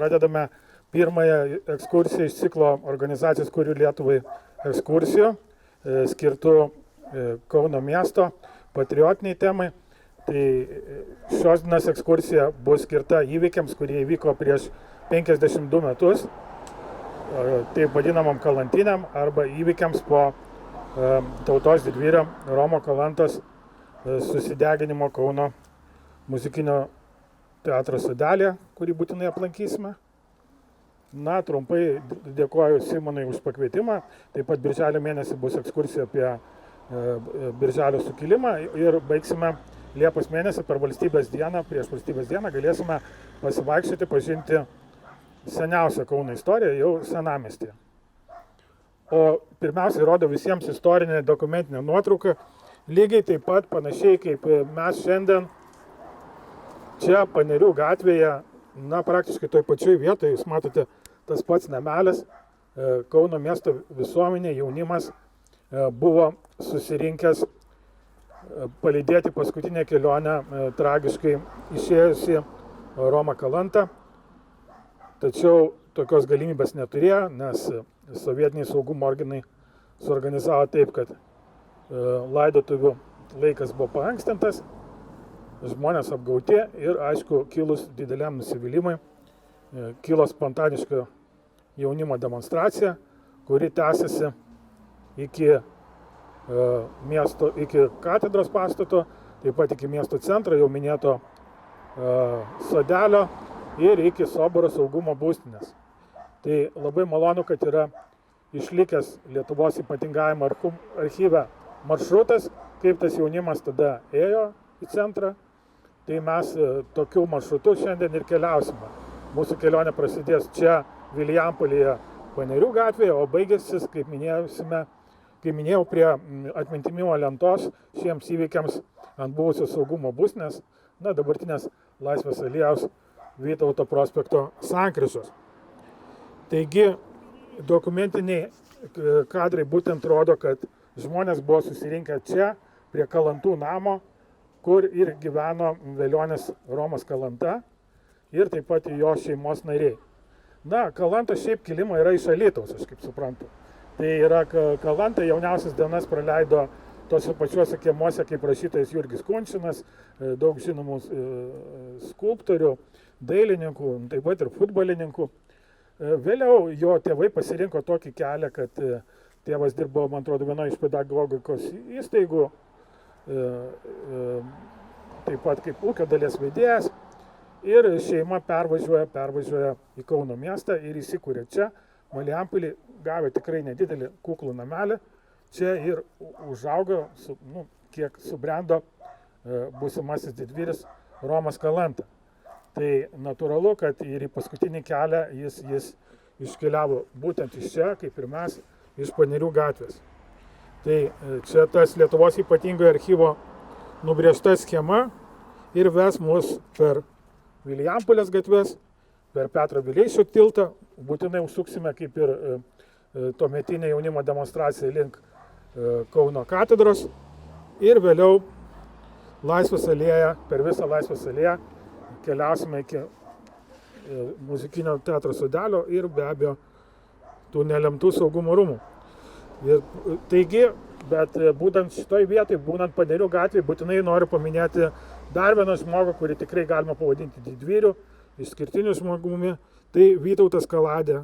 pradedame pirmąją ekskursiją iš ciklo organizacijos Kuriu Lietuvai ekskursijų, skirtų Kauno miesto patriotiniai temai. Tai šios dienos ekskursija bus skirta įvykiams, kurie įvyko prieš 52 metus, taip vadinamam kalantiniam arba įvykiams po tautos didvyrio Romo Kalantos susideginimo Kauno muzikinio teatro sodelėje, kurį būtinai aplankysime. Na, trumpai dėkoju Simonui už pakvietimą. Taip pat birželio mėnesį bus ekskursija apie birželio sukilimą ir baigsime Liepos mėnesį per valstybės dieną, prieš valstybės dieną galėsime pasivaikščioti, pažinti seniausią Kauno istoriją jau senamiestyje. O pirmiausiai rodo visiems istorinę dokumentinę nuotrauką, lygiai taip pat panašiai kaip mes šiandien čia Panerių gatvėje, na, praktiškai toj pačioj vietoje, jūs matote, tas pats namelis, Kauno miesto visuomenė, jaunimas buvo susirinkęs palydėti paskutinę kelionę tragiškai išėjusi Romą Kalantą. Tačiau tokios galimybės neturėjo, nes sovietiniai saugumo organai suorganizavo taip, kad laidotuvių laikas buvo paankstintas, žmonės apgauti ir, aišku, kilus dideliam nusivylimui, kilo spontaniška jaunimo demonstracija, kuri tęsiasi iki katedros pastato, taip pat iki miesto centro, jau minėto sodelio ir iki Soboro saugumo būstinės. Tai labai malonu, kad yra išlikęs Lietuvos ypatingajame archyve maršrutas, kaip tas jaunimas tada ėjo į centrą. Tai mes tokiu maršrutu šiandien ir keliausime. Mūsų kelionė prasidės čia Vilijampolėje Panerių gatvėje, o baigėsis, kaip minėjau, prie atmintinimo lentos šiems įvykiams ant buvusios saugumo būstinės, na, dabartinės Laisvės alėjos Vytauto prospekto sankryžos. Taigi, dokumentiniai kadrai būtent rodo, kad žmonės buvo susirinkę čia, prie Kalantų namo, kur ir gyveno velionis Romas Kalanta ir taip pat jo šeimos nariai. Na, Kalantos šiaip kilimo yra iš Alytaus, aš kaip suprantu. Tai yra Kalanta jauniausias dienas praleido tose pačiuose kiemuose kaip rašytojas Jurgis Kunčinas, daug žinomų skulptorių, dailininkų, taip pat ir futbolininkų. Vėliau jo tėvai pasirinko tokį kelią, kad tėvas dirbo, man atrodo, vienoje iš pedagogikos įstaigų, taip pat kaip ūkio dalies vedėjas. Ir šeima pervažiuoja į Kauno miestą ir įsikūrė čia, Marijampolėje, gavę tikrai nedidelį kuklų namelį. Čia ir užaugo, kiek subrendo būsimasis didvyris Romas Kalanta. Tai natūralu, kad ir į paskutinį kelią jis iškeliavo būtent iš čia, kaip ir mes, iš Panerių gatvės. Tai čia tas Lietuvos ypatingojo archyvo nubrėžta schema ir ves mus per Vilijampolės gatves, per Petro Vileišio tiltą, būtinai užsuksime kaip ir tuometinė jaunimo demonstracija link Kauno katedros ir vėliau Laisvės alėją, per visą Laisvės alėją keliausime iki muzikinio teatro sodelio ir be abejo tų nelemtų saugumo rūmų. Taigi, bet būtent šitoj vietoj, būnant Panerių gatvėje, būtinai noriu paminėti dar vieną žmogų, kurį tikrai galima pavadinti didvyriu, išskirtiniu žmogumi, tai Vytautas Kaladė,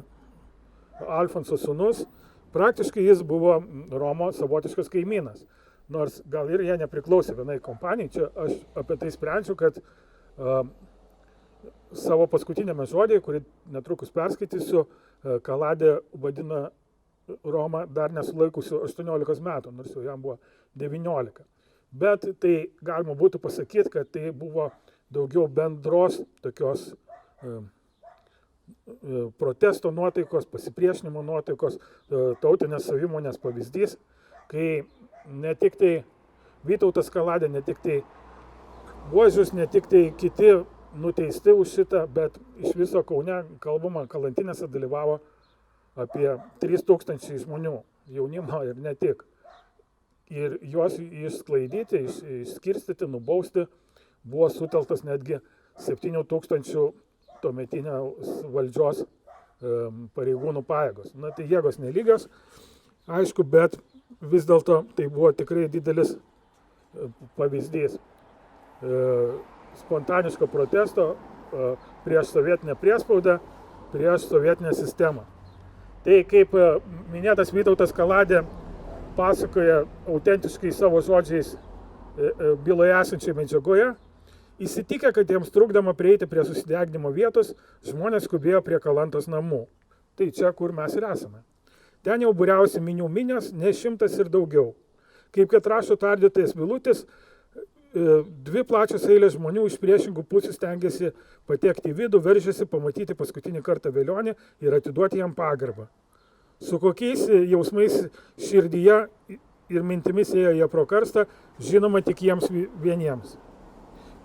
Alfonso sūnus. Praktiškai jis buvo Romo savotiškas kaimynas, nors gal ir jie nepriklausė vienai kompanijai. Čia aš apie tai sprendžiu, kad savo paskutinėme žodėje, kurį netrukus perskaitysiu, Kaladė vadina Romą dar nesulaikusiu 18 metų, nors jau jam buvo 19. Bet tai galima būtų pasakyti, kad tai buvo daugiau bendros tokios protesto nuotaikos, pasipriešinimo nuotaikos, tautinės savimonės pavyzdys, kai ne tik tai Vytautas Kaladė, ne tik tai Buožius, ne tik tai kiti nuteisti už šitą, bet iš viso Kaune kalbama, kalantinėse dalyvavo apie 3000 žmonių, jaunimo ir ne tik. Ir juos išsklaidyti, išskirstyti, nubausti buvo sutelktas netgi 7000 tuometinės valdžios pareigūnų pajėgos. Na, tai jėgos nelygios, aišku, bet vis dėlto tai buvo tikrai didelis pavyzdys spontaniško protesto prieš sovietinę priespaudą, prieš sovietinę sistemą. Tai kaip minėtas Vytautas Kaladė pasakoja autentiškai savo žodžiais byloje esančiai medžiagoje, įsitikę, kad jiems trukdama prieiti prie susideginimo vietos, žmonės skubėjo prie Kalantos namų. Tai čia, kur mes ir esame. Ten jau būriausi minių minios, ne 100 ir daugiau. Kaip kad rašo tardytojas Vilutis, 2 plačios eilės žmonių iš priešingų pusių stengiasi patekti į vidų, veržėsi pamatyti paskutinį kartą Velionį ir atiduoti jam pagarbą. Su kokiais jausmais širdyje ir mintimis ėjo jie pro karstą, žinoma tik jiems vieniems.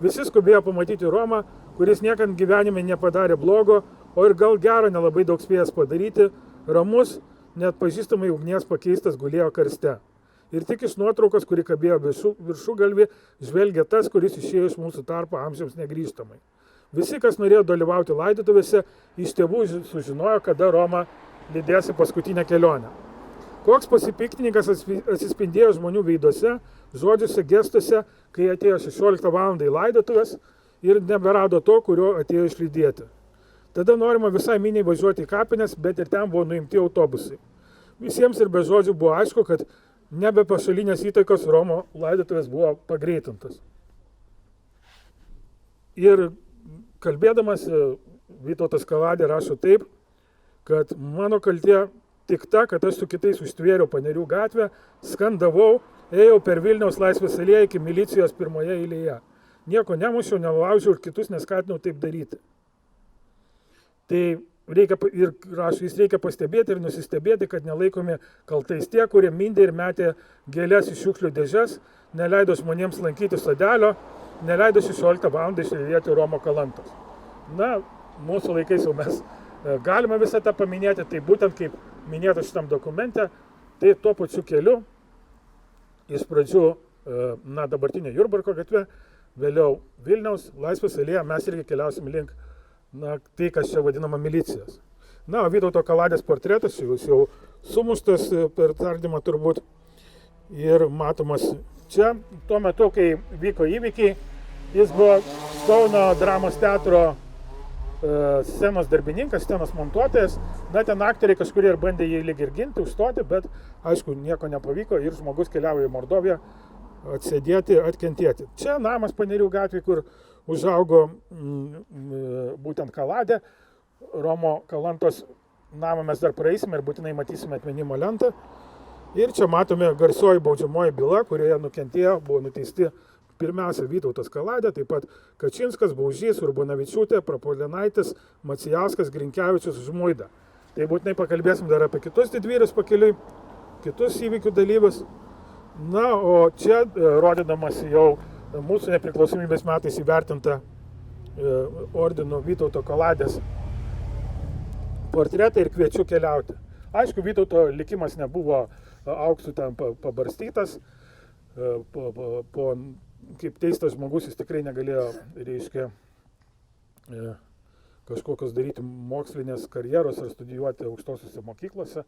Visi skubėjo pamatyti Romą, kuris niekad gyvenime nepadarė blogo, o ir gal gero nelabai daug spėjęs padaryti, ramus, net pažįstamai ugnies pakeistas gulėjo karste. Ir tik iš nuotraukos, kuri kabėjo viršugalvį, žvelgia tas, kuris išėjo iš mūsų tarpo amžiams negrįžtamai. Visi, kas norėjo dalyvauti laidotuvėse, iš tėvų sužinojo, kada Roma lydės į paskutinę kelionę. Koks pasipiktininkas atsispindėjo žmonių veiduose, žodžiuose, gestuose, kai atėjo 16 val. Į laidotuvės ir neberado to, kurio atėjo išlydėti. Tada norima visai miniai važiuoti į kapines, bet ir ten buvo nuimti autobusai. Visiems ir be žodžių buvo aišku, kad nebe pašalinės įtakos Romo laidotuvės buvo pagreitintas. Ir kalbėdamas Vytautas Kaladė rašo taip, kad mano kaltė tik ta, kad aš su kitais užtvėriau Panerių gatvę, skandavau, ėjau per Vilniaus Laisvės alėją iki milicijos pirmoje eilėje. Nieko nemušiau, nelaužiau ir kitus neskatinau taip daryti. Tai jis reikia pastebėti ir nusistebėti, kad nelaikomi kaltais tie, kurie mindė ir metė gėlės iš šiukšlių dėžes, neleido žmonėms lankyti sodelio, neleido 16 val. Išlydėti Romo Kalantos. Na, mūsų laikais jau mes galime visą tą paminėti, tai būtent kaip minėta šitam dokumente, tai tuo pačiu keliu, iš pradžių, dabartinė Jurbarko gatve, vėliau Vilniaus Laisvės alėja, mes irgi keliausim link, tai, kas čia vadinama milicijos. O Vytauto Kaladės portretas, jis jau sumuštas per tardymą turbūt ir matomas čia. Tuo metu, kai vyko įvykiai, jis buvo Kauno dramos teatro scenos darbininkas, scenos montuotojas. Ten aktoriai kažkurie ir bandė jį lyg ir ginti, užstoti, bet aišku, nieko nepavyko ir žmogus keliavo į Mordoviją atsėdėti, atkentėti. Čia namas Panerių gatvėje, kur užaugo būtent Kaladė. Romo Kalantos namą mes dar praeisime ir būtinai matysime atminimo lentą. Ir čia matome garsioji baudžiamoji byla, kurioje nukentėjo, buvo nuteisti pirmiausia Vytautas Kaladė, taip pat Kačinskas, Baužys, Urbonavičiūtė, Prapuolenaitis, Macijauskas, Grinkevičius, Žmuida. Tai būtinai pakalbėsim dar apie kitus didvyrius pakeliui, kitus įvykių dalyvius. O čia, rodydamas jau mūsų nepriklausomybės metais įvertintą ordino Vytauto Kaladės portretą ir kviečiu keliauti. Aišku, Vytauto likimas nebuvo auksų ten pabarstytas, kaip teistas žmogus jis tikrai negalėjo, kažkokios daryti mokslinės karjeros ar studijuoti aukštosiuose mokyklose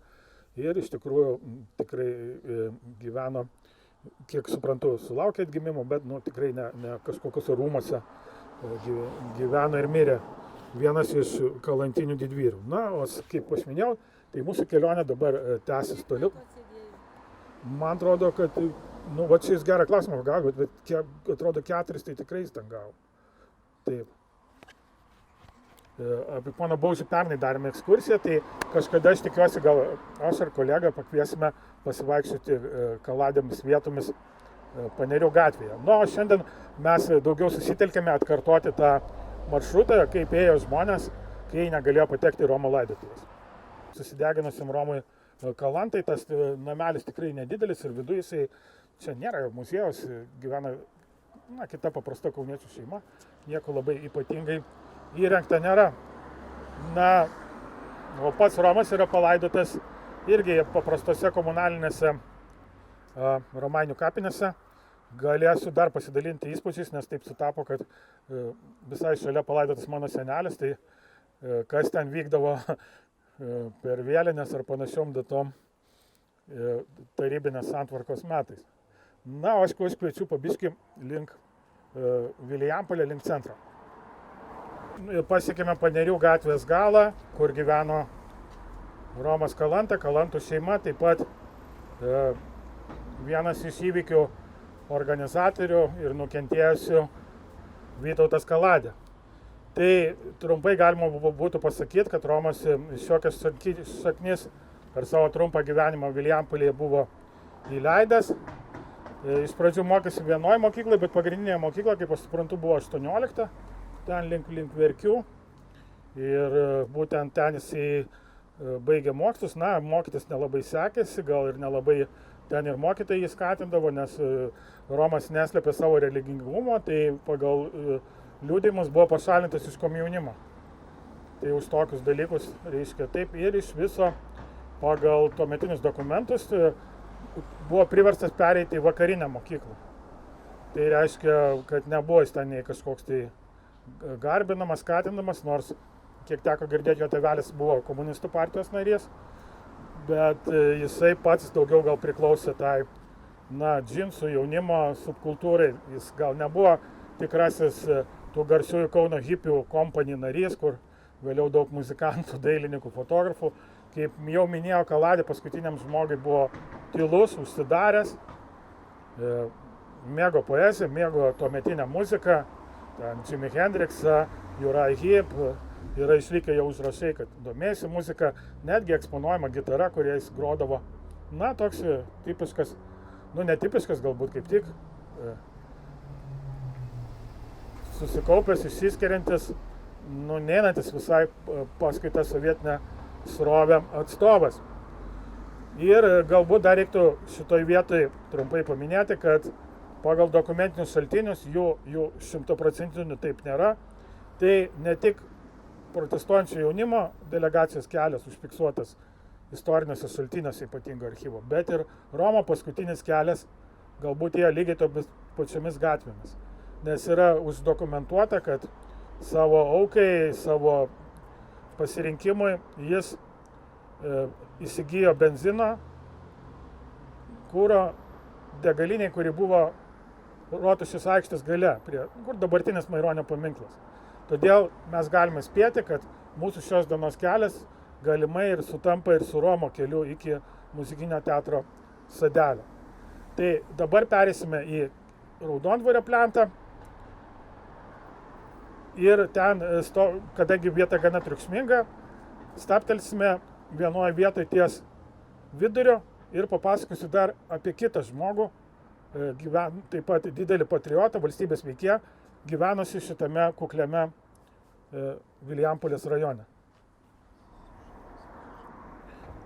ir iš tikrųjų tikrai gyveno, kiek suprantu, sulaukė atgimimo, bet tikrai ne kažkokiuose rūmuose gyveno ir mirė vienas iš kalantinių didvyrių. O kaip aš minėjau, tai mūsų kelionė dabar tęsis toliau. Man atrodo, kad čia jis gerą klausimą gavo, bet atrodo 4 tai tikrai jis ten gavo. Taip. Apie poną Baužį pernai darėme ekskursiją, tai kažkada aš tikiuosi, gal aš ar kolega pakviesime pasivaikščioti Kaladėmis vietomis Panerių gatvėje. O šiandien mes daugiau susitelkėme atkartoti tą maršrutą, kaip ėjo žmonės, kai negalėjo patekti į Romo laidotuvės. Susideginusiam Romui Kalantai, tas namelis tikrai nedidelis ir viduje jisai, čia nėra muziejaus, gyvena kita paprasta kauniečių šeima, nieko labai ypatingai įrengta nėra. O pats Romas yra palaidotas irgi paprastose komunalinėse romainių kapinėse, galėsiu dar pasidalinti įspūdžiais, nes taip sutapo, kad visai šalia palaidotas mano senelis, tai kas ten vykdavo per vėlinės ar panašiom datom tarybinės santvarkos metais. Na, aš kviečiu pabiškį link Vilijampolę, link centro. Pasiekėme Panerių gatvės galą, kur gyveno Romas Kalanta, Kalantų šeima, taip pat vienas iš įvykių organizatorių ir nukentėjusių Vytautas Kaladė. Tai trumpai galima būtų pasakyti, kad Romas šiokias šaknis per savo trumpą gyvenimą Vilijampolėje buvo įleidęs. Iš pradžių mokėsi vienoje mokykloje, bet pagrindinėje mokykloje, kaip aš suprantu, buvo 18, ten link Verkių. Ir būtent ten jisai baigė mokslus. Na, mokytis nelabai sekėsi, gal ir nelabai ten ir mokytojai jį skatindavo, nes Romas neslėpė savo religingumo, tai pagal liudijimus buvo pašalintas iš komjaunimo. Tai už tokius dalykus reiškia taip ir iš viso pagal tuometinius dokumentus buvo priverstas pereiti į vakarinę mokyklą. Tai reiškia, kad nebuvo jis ten nei kažkoks tai garbinamas, skatinamas, nors kiek teko girdėti, jo tėvelis buvo komunistų partijos narys, bet jisai pats daugiau gal priklausė tai, džinsų jaunimo subkultūrai. Jis gal nebuvo tikrasis tų garsiųjų Kauno hipių kompanijų narys, kur vėliau daug muzikantų, dailininkų, fotografų. Kaip jau minėjo, Kaladė paskutiniam žmogui buvo tylus, užsidaręs, mėgo poeziją, mėgo tuometinę muziką, Jimi Hendriksą, Uriah Heep, yra išlikę jau užrašai, kad domėjosi muzika, netgi eksponuojama gitara, kuria jis grodavo. Na, toks tipiškas, netipiškas galbūt kaip tik, susikaupęs, išsiskiriantis, neinantis visai paskui tą sovietinę srovę atstovas. Ir galbūt dar reiktų šitoj vietoj trumpai paminėti, kad pagal dokumentinius šaltinius jų 100% taip nėra. Tai ne tik protestuojančio jaunimo delegacijos kelias užfiksuotas istoriniuose šaltiniuose ypatingo archyvo, bet ir Romo paskutinis kelias galbūt jie lygiai tomis pačiomis gatvėmis. Nes yra uždokumentuota, kad savo aukai, savo pasirinkimui jis įsigijo benzino, kuro degaliniai, kuri buvo Rotušės aikštės gale, kur dabartinis Maironio paminklas. Todėl mes galime spėti, kad mūsų šios dienos kelias galimai ir sutampa ir su Romo keliu iki muzikinio teatro Sodelio. Tai dabar perėsime į Raudondvario plentą. Ir ten, kadangi vieta gana triukšminga, stabtelsime vienoje vietoje ties vidurio ir papasakosiu dar apie kitą žmogų, taip pat didelį patriotą, valstybės veikėją, gyvenusi šitame kukliame Vilijampolės rajone.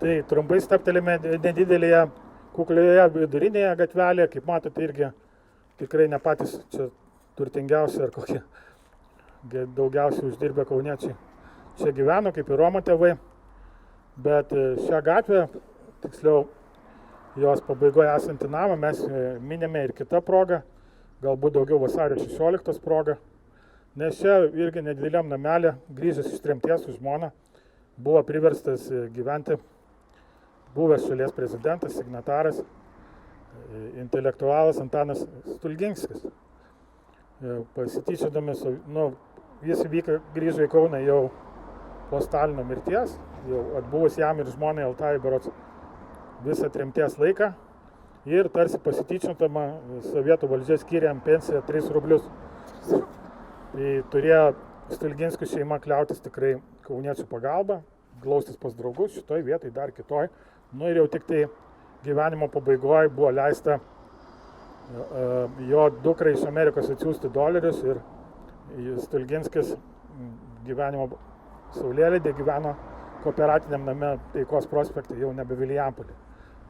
Tai trumpai stabtelime nedidelėje kuklioje vidurinėje gatvelėje, kaip matote, irgi tikrai ne patys čia turtingiausi ar kokie daugiausiai uždirbę kauniečiai čia gyveno, kaip ir Romo tėvai, bet šią gatvę, tiksliau jos pabaigoje esantį namą, mes minime ir kitą progą, galbūt daugiau vasario 16 progą, nes čia irgi nedideliam namelė, grįžęs iš tremties su žmona, buvo priverstas gyventi buvęs šalies prezidentas, signataras, intelektualas Antanas Stulginskis. Pasityčiodami, jis grįžo į Kauną jau po Stalino mirties, jau atbuvus jam ir žmonai Altajui berods visą tremties laiką ir tarsi pasityčiodama sovietų valdžia skyrė jam pensiją 3 rublius. Tai turėjo Stulginskių šeima kliautis tikrai kauniečių pagalba, glaustis pas draugus šitoj vietoj, dar kitoj. Ir jau tik tai gyvenimo pabaigoje buvo leista jo dukrai iš Amerikos atsiųsti dolerius ir Stulginskis gyvenimo saulėlydį gyveno kooperatiniam name Taikos prospekte, jau nebe Vilijampolė.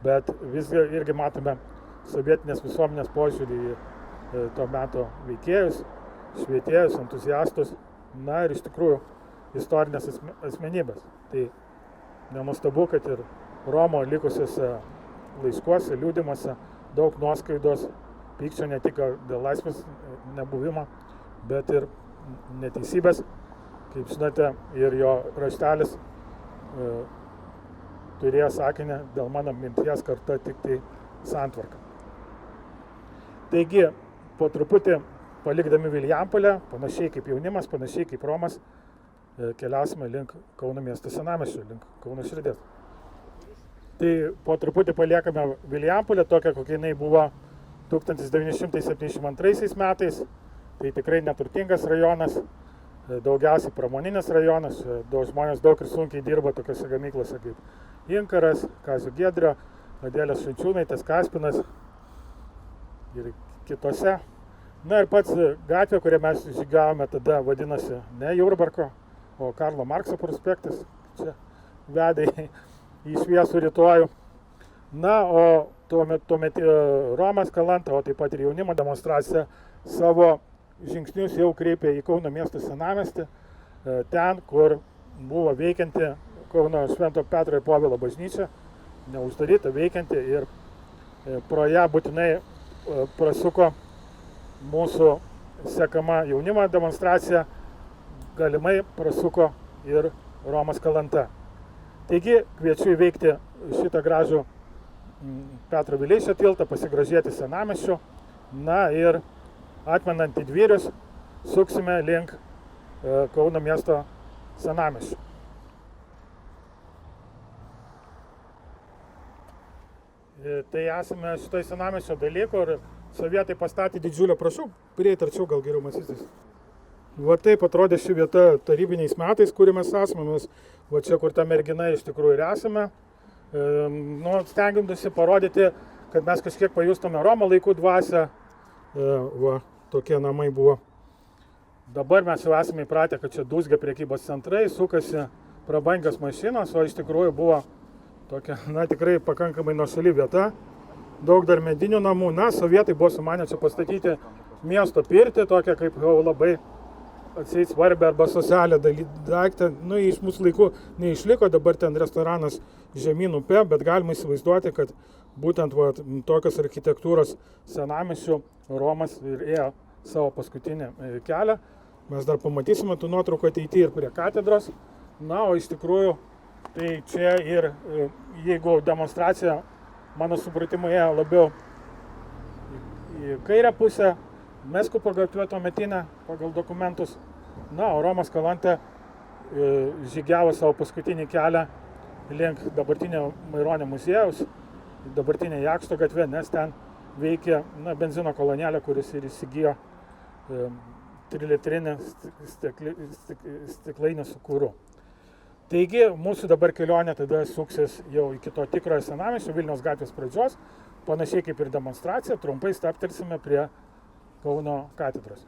Bet visgi irgi matome sovietinės visuomenės požiūrį į to meto veikėjus, švietėjus, entuziastus, ir iš tikrųjų istorinės asmenybės. Tai nenuostabu, kad ir Romo likusiuose laiškuose, liudimuose daug nuoskaidos pykčio ne tik dėl laisvės nebuvimo, bet ir neteisybės. Kaip žinote, ir jo raštelis turėjo sakinį dėl mano minties karta tik tai santvarka. Taigi, po truputį palikdami Vilijampolę, panašiai kaip jaunimas, panašiai kaip Romas, keliausime link Kauno miesto senamiesčio, link Kauno širdies. Tai po truputį paliekame Vilijampolę, tokią, kokia jinai buvo 1972 metais. Tai tikrai neturtingas rajonas, daugiausiai pramoninis rajonas, žmonės daug ir sunkiai dirba tokiose gamyklose kaip Inkaras, Kazio Giedrio, Adėlės Švenčiūnaitės, Kaspinas ir kitose. Na ir pats gatvė, kurią mes žygiavome tada, vadinasi ne Jurbarko, o Karlo Markso prospektas, čia vedė į šviesų rytojų. Na, o tuomet Romas Kalanta, o taip pat ir jaunimo demonstracija savo žingsnius jau kreipė į Kauno miesto senamiestį, ten, kur buvo veikianti Kauno Švento Petro ir Povilo bažnyčia, neuždaryta, veikianti, ir pro ją būtinai prasuko mūsų sekama jaunimo demonstracija, galimai prasuko ir Romas Kalanta. Taigi kviečiu įveikti šitą gražų Petro Vileišio tiltą, pasigrožėti senamiesčiu, na ir atmenant į Dvyrius, suksime link Kauno miesto senamiesčio. Tai esame šitoj senamiesčio daly, kur sovietai pastatė didžiulę, prašau, prieiti arčiau, gal geriau matysis. Va taip atrodė ši vieta tarybiniais metais, kur mes esame, mes va čia, kur ta mergina iš tikrųjų ir esame. Stengiamasi parodyti, kad mes kažkiek pajustume Romo laikų dvasią. Va, tokie namai buvo. Dabar mes jau esame įpratę, kad čia dūzgia prekybos centrai, sukasi prabangios mašinos, o iš tikrųjų buvo tokia, tikrai pakankamai nuošali vieta. Daug dar medinių namų. Na, sovietai buvo sumanę čia pastatyti miesto pirtį, tokią kaip jau labai atseit svarbę arba socialią daiktą. Iš mūsų laikų neišliko, dabar ten restoranas žemyn upe, bet galima įsivaizduoti, kad būtent tokios architektūros senamiesčių Romas ir ėjo savo paskutinį kelią. Mes dar pamatysime tų nuotraukų ateityje ir prie katedros. Na, o iš tikrųjų, tai čia ir jeigu demonstracija, mano supratimu, ėjo labiau į kairę pusę, Meskupo gatvė tuometinė pagal dokumentus. Na, o Romas Kalanta žygiavo savo paskutinį kelią link dabartinio Maironio muziejaus, dabartinė Jakšto gatvė, nes ten veikė benzino kolonėlė, kuris ir įsigijo 3-litrinį stiklainį su kuru. Taigi, mūsų dabar kelionė tada suksis jau iki to tikrojo senamiesčio, Vilniaus gatvės pradžios, panašiai kaip ir demonstracija, trumpai stabtelsime prie Kauno katedros.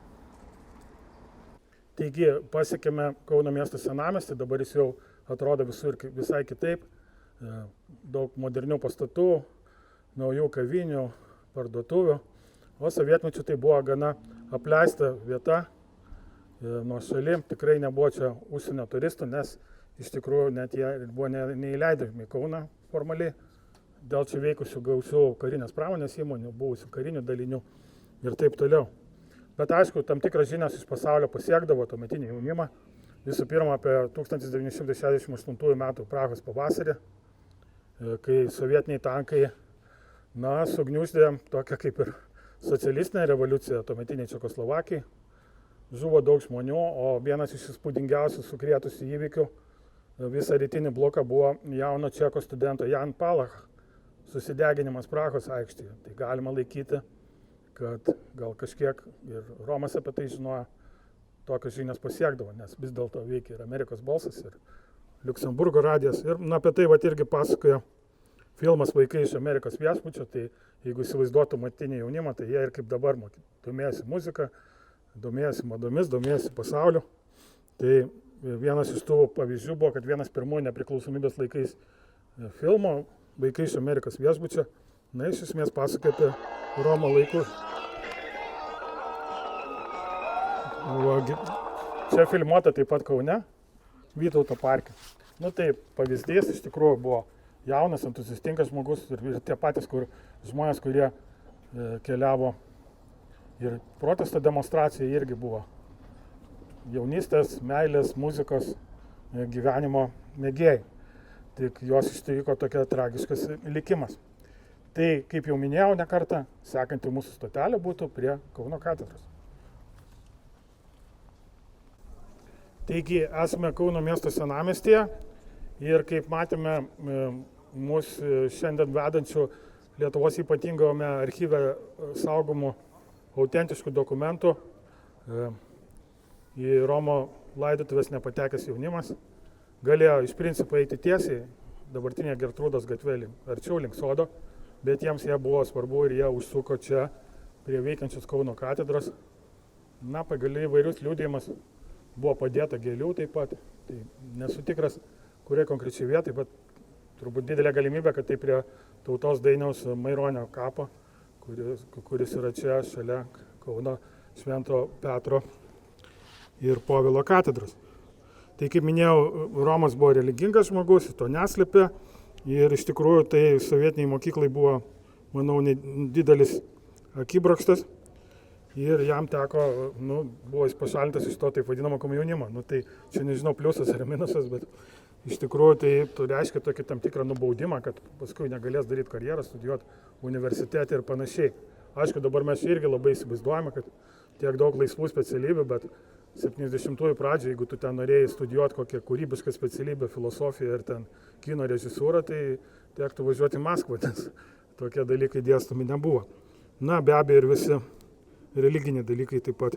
Taigi, pasiekėme Kauno miesto senamiestį, dabar jis jau atrodo visur visai kitaip. Daug modernių pastatų, naujų kavinių, parduotuvių. O sovietmečiu tai buvo gana apleista vieta, nuošali, tikrai nebuvo čia užsienio turistų, nes iš tikrųjų net jie buvo neįleidžiami į Kauną formaliai, dėl čia veikusių gausių karinės pramonės įmonių, buvusių karinių dalinių ir taip toliau. Bet aišku, tam tikras žinias iš pasaulio pasiekdavo tuometinį jaunimą. Visų pirma, apie 1968 metų Prahos pavasarį, kai sovietiniai tankai, sugniuždė tokią kaip ir socialistinę revoliuciją tuometiniai Čekoslovakijai. Žuvo daug žmonių, o vienas iš įspūdingiausių sukrėtusių įvykių visą rytinį bloką buvo jauno čeko studento Jan Palach susideginimas Prahos aikštėje. Tai galima laikyti, kad gal kažkiek ir Romas apie tai žinojo, tokios žinios pasiekdavo, nes vis dėlto veikia ir Amerikos balsas, ir Liuksemburgo radijas. Ir apie tai irgi pasakoja filmas Vaikai iš Amerikos viešbučio. Tai jeigu įsivaizduotų matinį jaunimą, tai jie ir kaip dabar domėjosi muziką, domėjosi madomis, domėjosi pasauliu. Tai vienas iš tų pavyzdžių buvo, kad vienas pirmųjų nepriklausomybės laikais filmo Vaikai iš Amerikos viešbučio, iš esmės pasakoja apie Romo laikus. Čia filmuota taip pat Kaune, Vytauto parke. Tai pavyzdys iš tikrųjų buvo jaunas, entuziastingas žmogus ir tie patys žmonės, kurie keliavo Ir protesto demonstracija irgi buvo jaunystės, meilės, muzikos, gyvenimo mėgėjai. Tik jos ištiko tokia tragiškas likimas. Tai, kaip jau minėjau ne kartą, sekanti mūsų stotelė būtų prie Kauno katedros. Taigi, esame Kauno miesto senamiestyje ir kaip matėme, mūsų šiandien vedančių Lietuvos ypatingame archyve saugomų autentiškų dokumentų į Romo laidotuvės nepatekęs jaunimas galėjo iš principo eiti tiesiai dabartinė Gertrūdos gatvelė arčiau link sodo, bet jiems jie buvo svarbu ir jie užsuko čia prie veikiančios Kauno katedros. Na, pagal įvairius liudijimus buvo padėta gėlių taip pat. Tai nesu tikras, kurie konkrečiai vietai, bet turbūt didelė galimybė, kad tai prie Tautos Dainiaus Maironio kapo, kuris yra čia šalia Kauno Švento Petro ir Povilo katedros. Tai kaip minėjau, Romas buvo religingas žmogus, to neslėpė ir iš tikrųjų tai sovietiniai mokyklai buvo, manau, didelis akibrokštas ir jam teko, buvo jis pašalintas iš to taip vadinamo komjaunimo. Tai čia nežinau pliusas ar minusas, bet iš tikrųjų tai reiškia tokį tam tikrą nubaudimą, kad paskui negalės daryti karjerą, studijuoti universitete ir panašiai. Aišku, dabar mes irgi labai įsivaizduojame, kad tiek daug laisvų specialybių, bet 70-ųjų pradžioje, jeigu tu ten norėjai studijuoti kokią kūrybišką specialybę, filosofiją ir ten kino režisūrą, tai tektų važiuoti į Maskvą, nes tokie dalykai dėstomi nebuvo. Na, be abejo ir visi religiniai dalykai taip pat,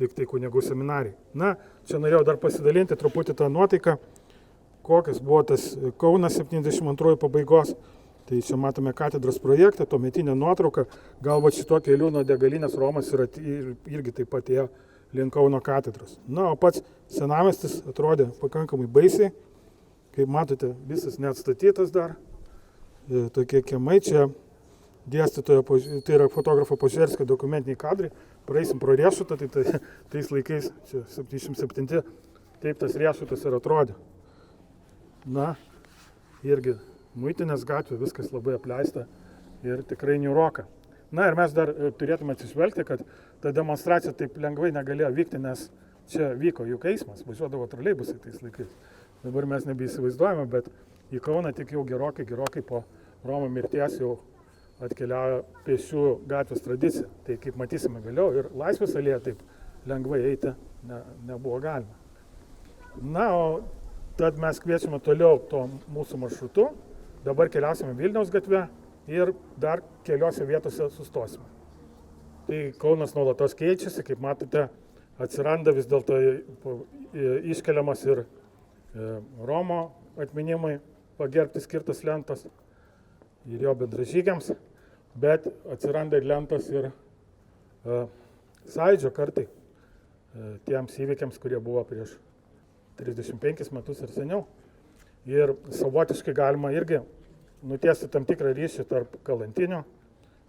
tik tai kunigų seminarai. Na, čia norėjau dar pasidalinti truputį tą nuotaiką, kokias buvo tas Kaunas 72 pabaigos. Tai čia matome katedros projektą, tuometinę nuotrauką, galbūt šito keliu nuo degalinės Romas irgi taip pat ėjo link Kauno katedros. Na, o pats senamiestis atrodė pakankamai baisiai. Kaip matote, visas neatstatytas dar. Tokie kiemai čia dėstytojo, tai yra fotografo Požerskio dokumentiniai kadrai. Praeisim pro riešutą, tai tais laikais, čia 77, taip tas riešutas ir atrodė. Na, irgi Muitinės gatvė, viskas labai apleista ir tikrai niūroka. Na ir mes dar turėtume atsižvelgti, kad ta demonstracija taip lengvai negalėjo vykti, nes čia vyko juk eismas, važiuodavo troleibusai tais laikais. Dabar mes nebeįsivaizduojame, bet į Kauną tik jau gerokai po Romo mirties jau atkeliauja pėsčių gatvės tradicija. Tai kaip matysime vėliau ir Laisvės alėja taip lengvai eiti nebuvo galima. Na, o tad mes kviečiame toliau to mūsų maršrutu. Dabar keliausime Vilniaus gatvę ir dar keliose vietose sustosime. Tai Kaunas nuolatos keičiasi, kaip matote, atsiranda vis dėlto iškeliamas ir Romo atminimai pagerbti skirtas lentos ir jo bendražygiams, bet atsiranda ir lentos ir Sąjūdžio kartai tiems įvykiams, kurie buvo prieš 35 metus ir seniau. Ir savotiškai galima irgi nutiesti tam tikrą ryšį tarp kalantinių,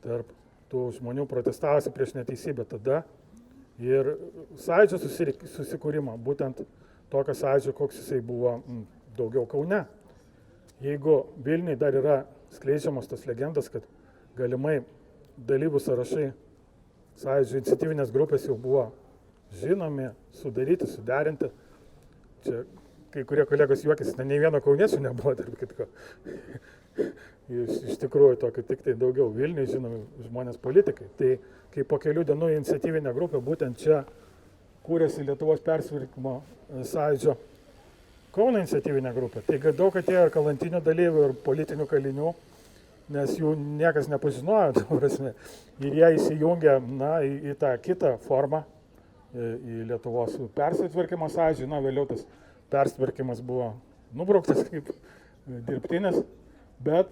tarp tų žmonių protestavusių prieš neteisybę tada ir Sąjūdžio susikūrimą, būtent tokio Sąjūdžio, koks jisai buvo daugiau Kaune. Jeigu Vilniuje dar yra skleidžiamos tos legendos, kad galimai dalyvių sąrašai Sąjūdžio iniciatyvinės grupės jau buvo žinomi, sudaryti, suderinti, čia kai kurie kolegos juokėsi, nei vieno kauniečių nebuvo, tarp kitko. Iš tikrųjų, tokio tik tai daugiau Vilniuje žinomi žmonės politikai. Tai kai po kelių dienų iniciatyvinė grupė būtent čia kūrėsi Lietuvos persitvarkymo Sąjūdžio Kauno iniciatyvinė grupė. Tai daug atėjo ir kalantinių dalyvių, ir politinių kalinių, nes jų niekas nepažinojo, ir jie įsijungė į tą kitą formą, į Lietuvos persitvarkymo Sąjūdžio. Na, vėliau tas persitvarkymas buvo nubrauktas kaip dirbtinis, bet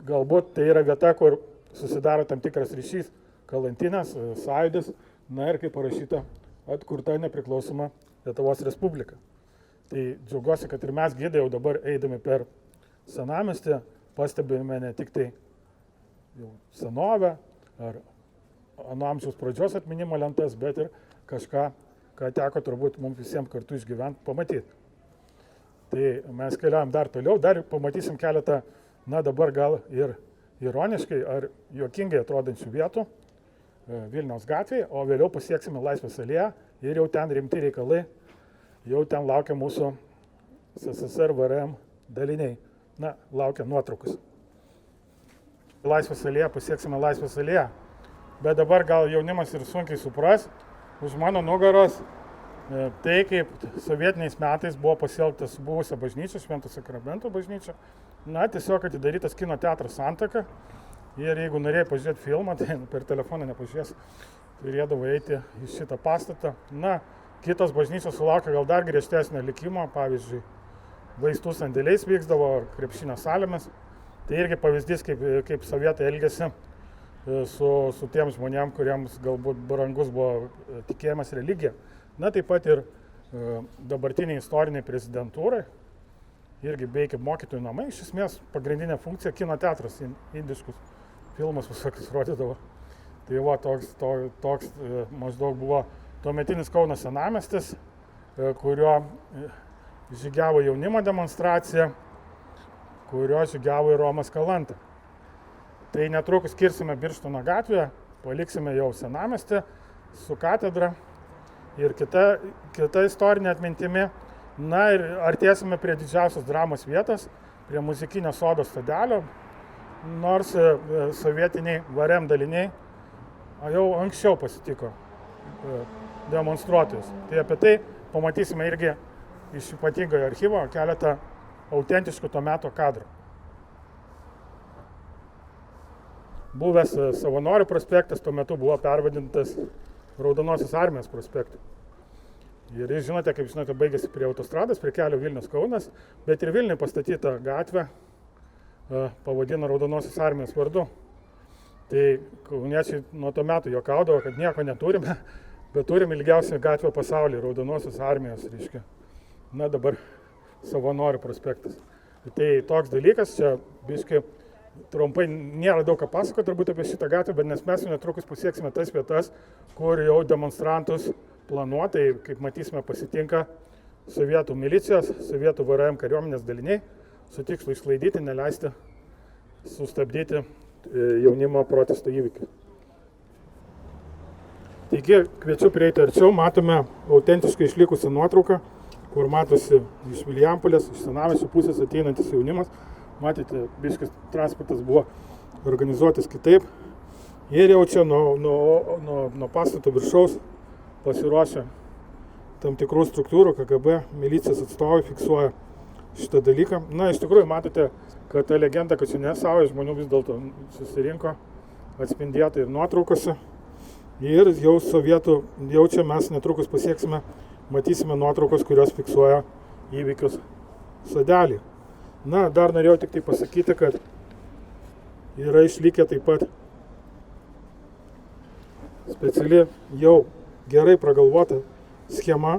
galbūt tai yra vieta, kur susidaro tam tikras ryšys, kalantinės, Sąjūdis, na ir kaip parašyta, atkurta nepriklausoma Lietuvos Respublika. Tai džiaugiuosi, kad ir mes gidai jau dabar eidami per senamiestį pastebėjome ne tik tai jau senovę ar ano amžiaus pradžios atminimo lentas, bet ir kažką, ką teko turbūt mums visiems kartu išgyventi, pamatyti. Tai mes keliaujam dar toliau, dar pamatysim keletą, dabar gal ir ironiškai ar juokingai atrodančių vietų. Vilniaus gatvėje, o vėliau pasieksime Laisvės alėją ir jau ten rimti reikalai, jau ten laukia mūsų SSR VRM daliniai. Na, laukia nuotraukus. Laisvės alėją, pasieksime Laisvės alėją, bet dabar gal jaunimas ir sunkiai supras, už mano nugaros tai, kaip sovietiniais metais buvo pasielgtas buvusią bažnyčią, Švento Sakramento bažnyčią, na, tiesiog atidarytas kino teatras Santaka ir jeigu norėjai pažiūrėti filmą, tai per telefoną nepažiūrės, turėdavo eiti į šitą pastatą. Na, kitos bažnyčios sulaukia gal dar griežtesnio likimo, pavyzdžiui, vaistų sandėliais vyksdavo ar krepšinio salėmis. Tai irgi pavyzdys, kaip sovietai elgėsi su tiem žmonėm, kuriems galbūt brangus buvo tikėjimas religija. Na, taip pat ir dabartiniai istoriniai prezidentūrai, irgi bei kaip mokytojų namai, iš esmės pagrindinė funkcija kino teatras, indiškus filmus visokius rodydavo. Tai va, toks maždaug buvo tuometinis Kauno senamiestis, kurio žygiavo jaunimo demonstracija, kurio žygiavo ir Romas Kalanta. Tai netrukus skirsime Birštono gatvėje, paliksime jau senamiestį su katedra ir kita istorinė atmintimi. Na ir artėsime prie didžiausios dramos vietos, prie muzikinio sodo stodelio, nors sovietiniai VRM daliniai jau anksčiau pasitiko demonstruotojus. Tai apie tai pamatysime irgi iš ypatingojo archyvo keletą autentiškų to meto kadrų. Buvęs Savanorių prospektas tuo metu buvo pervadintas Raudonosios armijos prospektu. Ir jūs žinote, kaip žinote, baigėsi prie autostrados, prie kelio Vilnius-Kaunas, bet ir Vilniui pastatyta gatvė pavadino Raudonosios armijos vardu. Tai kauniečiai nuo to metų juokaudavo, kad nieko neturime, bet turim ilgiausią gatvę pasaulyje, Raudonosios armijos, reiškia. Na, dabar Savanorių prospektas. Tai toks dalykas, čia biškai trumpai nėra daug ką pasakoti turbūt apie šitą gatvę, bet nes mes netrukus pasieksime tas vietas, kur jau demonstrantus planuotai, kaip matysime, pasitinka sovietų milicijos, sovietų VRM kariuomenės daliniai, su tikslu išsklaidyti, neleisti sustabdyti jaunimo protesto įvykių. Taigi, kviečiu prieiti arčiau, matome autentiškai išlikusią nuotrauką, kur matosi iš Vilijampolės, iš senamiesčio pusės ateinantis jaunimas. Matėte, biškas transportas buvo organizuotas kitaip. Ir jau čia nuo pastato viršaus pasiruošę tam tikrų struktūrų, KGB, milicijos atstovai fiksuoja šitą dalyką. Na, iš tikrųjų matote, kad ta legenda, kad čia nesauja žmonių vis dėlto susirinko, atspindėta ir nuotraukose. Ir jau sovietų, jau čia mes netrukus pasieksime, matysime nuotraukos, kurios fiksuoja įvykius sodelį. Na, dar norėjau tik tai pasakyti, kad yra išlikę taip pat speciali jau gerai pragalvota schema,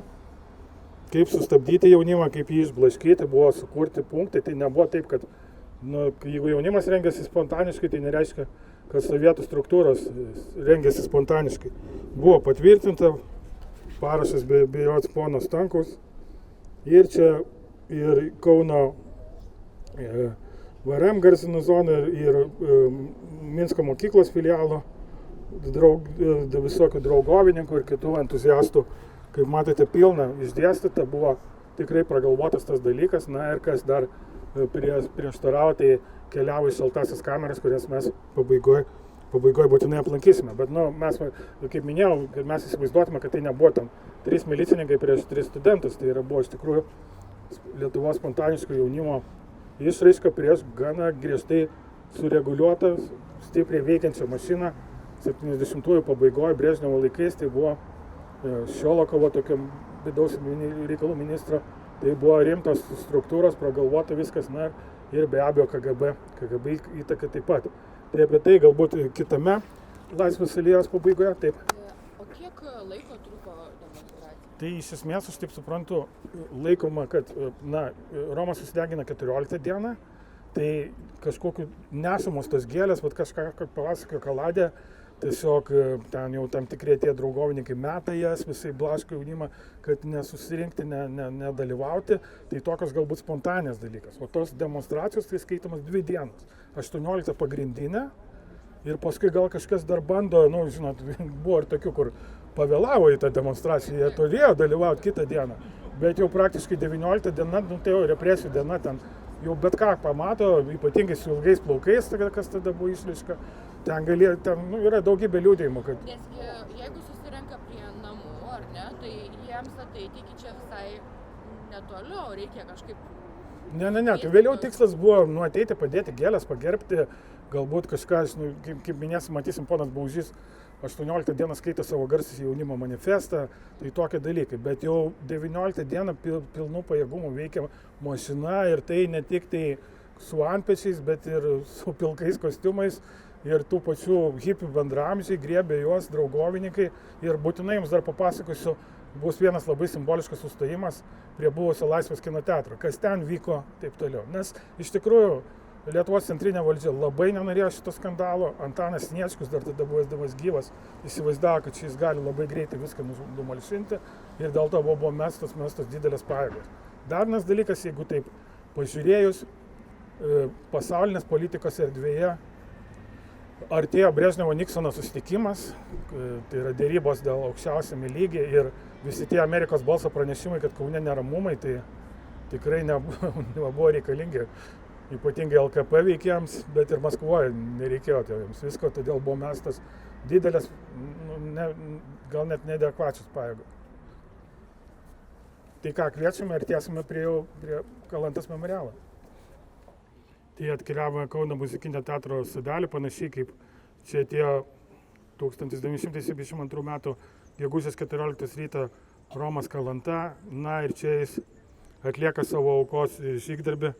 kaip sustabdyti jaunimą, kaip jį išblaškyti, buvo sukurti punktai. Tai nebuvo taip, kad jeigu jaunimas rengiasi spontaniškai, tai nereiškia, kad sovietų struktūros rengiasi spontaniškai. Buvo patvirtinta parašas bejots pono Stankaus ir čia ir Kauno VRM garsinų zonų ir Minsko mokyklos filialo visokių draugovininkų ir kitų entuziastų. Kaip matote, pilna išdėstyta, buvo tikrai pragalvotas tas dalykas. Na ir kas dar prieštaravo, tai keliavo į šaltasias kameras, kurias mes pabaigoje būtinai aplankysime. Bet mes, kaip minėjau, kad mes įsivaizduotume, kad tai nebuvo tam 3 milicininkai prieš 3 studentus. Tai buvo iš tikrųjų Lietuvos spontaniško jaunimo išraiška prieš gana griežtai sureguliuotą, stipriai veikiančią mašiną. 70-ųjų pabaigoje Brežnevo laikais tai buvo Šiolokovo, tokio vidaus reikalų ministro, tai buvo rimtos struktūros, pragalvota viskas, na ir be abejo KGB įtaka taip pat. Tai apie tai galbūt kitame Laisvės alėjos pabaigoje, taip. O kiek laiko truko demonstracija? Tai iš esmės, aš taip suprantu, laikoma, kad Romas susidegina 14 dieną, tai kažkokiu nešamos tos gėlės, kažką pavasario kaladė, tiesiog ten jau tam tikrie tie draugovininkai meta jas, visai blaško jaunimą, kad nesusirinkti, nedalyvauti, tai tokios galbūt spontanės dalykas. O tos demonstracijos tai skaitomas 2 dienos. 18 pagrindinė ir paskui gal kažkas dar bando, nu, žinot, buvo ir tokių, kur pavėlavo į tą demonstraciją, jie turėjo dalyvauti kitą dieną, bet jau praktiškai 19 diena, nu, tai jau represijų diena, ten jau bet ką pamato, ypatingai su ilgais plaukais, kas tada buvo išraiška, ten nu, yra daugybė liudijimų, kad... Nesgi, jeigu susirenka prie namų, ar ne, tai jiems ateiti iki čia visai netoliau, reikia kažkaip... Ne, tai vėliau tikslas buvo, nu, ateiti, padėti gėlės, pagerbti, galbūt kažką, nu, kaip minėsim, matysim, ponas Baužys 18 dieną skaito savo garsus jaunimo manifestą, tai tokie dalykai, bet jau 19 dieną pilnų pajėgumų veikia mašina ir tai ne tik tai su antpečiais, bet ir su pilkais kostiumais ir tų pačių hipių bendramžiai, griebė juos draugovininkai ir būtinai jums dar papasakosiu, bus vienas labai simboliškas sustojimas prie buvusio Laisvės kino teatro, kas ten vyko taip toliau. Nes iš tikrųjų Lietuvos centrinė valdžia labai nenorėjo šito skandalo, Antanas Sniečkus dar tada buvęs gyvas, įsivaizdavo, kad šis gali labai greitai viską numalšinti ir dėl to buvo mestos didelės pajėgos. Dar vienas dalykas, jeigu taip pažiūrėjus, pasaulinės politikos erdvėje artėjo Brežnevo Niksono susitikimas, tai yra dėrybos dėl aukščiausiame lygyje ir visi tie Amerikos balso pranešimai, kad Kaune neramumai, tai tikrai nebuvo reikalingi, ypatingai LKP veikėjams, bet ir Maskvoje nereikėjo jiems visko, todėl buvo mestas didelės, gal net neadekvačios pajėgos. Tai ką, kviečiame ir tiesime prie Kalantos memorialo. Tai atkeliavo Kauno muzikinio teatro sodelį, panašiai kaip čia atėjo 1972 metų gegužės 14 rytą Romas Kalanta, na ir čia jis atlieka savo aukos žygdarbį.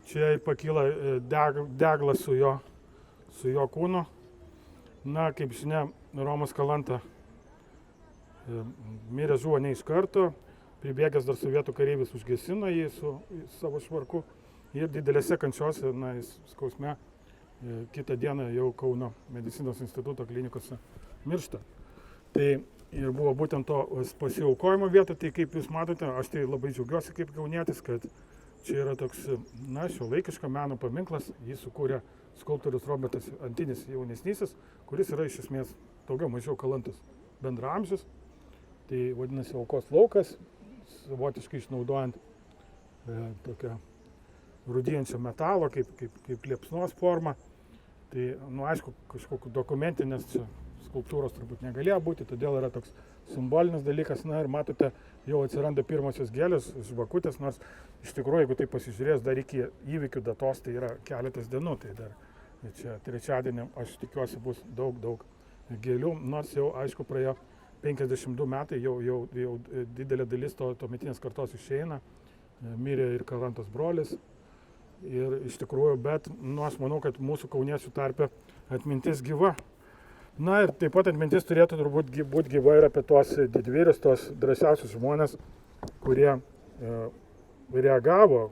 Čia pakyla deglas su jo kūnu. Na, kaip žinia, Romas Kalanta mirė, žuvo ne iš karto, pribėgęs dar sovietų kareivis užgesino jį su savo švarku ir didelėse kančiose, na, jis skausme kitą dieną jau Kauno medicinos instituto klinikose miršta. Tai ir buvo būtent to pasiaukojimo vieta, tai kaip jūs matote, aš tai labai džiaugiuosi kaip kaunietis, kad čia yra toks, na, šiuolaikiško meno paminklas, jį sukūrė skulptorius Robertas Antinis jaunesnysis, kuris yra iš esmės daugiau mažiau Kalantos bendraamžis. Tai vadinasi aukos laukas, savotiškai išnaudojant tokią rūdijančio metalo, kaip liepsnos formą. Tai, nu, aišku, kažkokiu dokumentinės čia skulptūros turbūt negalėjo būti, todėl yra toks simbolinis dalykas. Na ir matote, jau atsiranda pirmosios gėlės, žvakutės, nors iš tikrųjų, jeigu tai pasižiūrės, dar iki įvykių datos, tai yra keletas dienų. Tai dar čia trečiadienį, aš tikiuosi, bus daug gėlių, nors jau, aišku, praėjo 52 metai, jau didelė dalis tuometinės kartos išeina, mirė ir Kalantos brolis. Ir iš tikrųjų, bet, nu, aš manau, kad mūsų kauniečių tarpe atmintis gyva. Na ir taip pat atmintis turėtų turbūt būti gyva ir apie tuos didvyrius, tuos drąsiausius žmonės, kurie reagavo,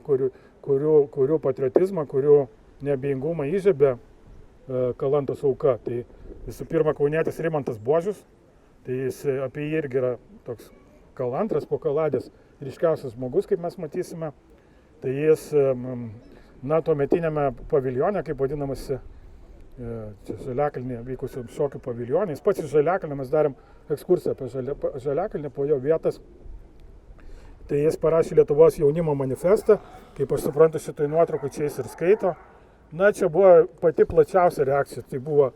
kurių patriotizmą, kurių neabejingumą įžiebė Kalantos auka. Tai visų pirma, kaunietis Rimantas Buožius, tai jis apie jį irgi yra toks kalantras po kaladės ryškiausias žmogus, kaip mes matysime. Tai jis, na, tuometinėme paviljone, kaip vadinamasi, čia Žaliakalnyje vykusiam šokių paviljonė. Jis pats iš Žaliakalnio, mes darėm ekskursiją apie Žaliakalnį po jo vietas. Tai jis parašė Lietuvos jaunimo manifestą, kaip aš suprantu, šitoj nuotraukoj čia jis ir skaito. Na, čia buvo pati plačiausia reakcija. Tai buvo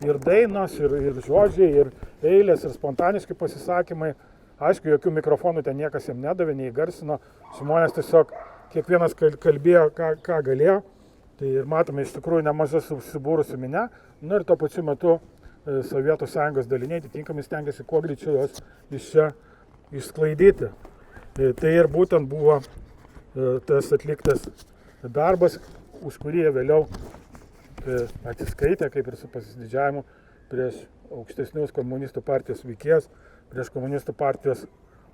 ir dainos, ir žodžiai, ir eilės, ir spontaniški pasisakymai. Aišku, jokių mikrofonų ten niekas jam nedavė, neįgarsino. Žmonės tiesiog kiekvienas kalbėjo, ką galėjo. Tai ir matome iš tikrųjų nemažai susibūrusių minia. Na ir tuo pačiu metu Sovietų Sąjungos daliniai atitinkamai stengiasi kuo greičiau jos iš čia išsklaidyti. Tai ir būtent buvo tas atliktas darbas, už kurį jie vėliau atsiskaitė, kaip ir su pasididžiavimu, prieš aukštesnius komunistų partijos veikėjus, prieš komunistų partijos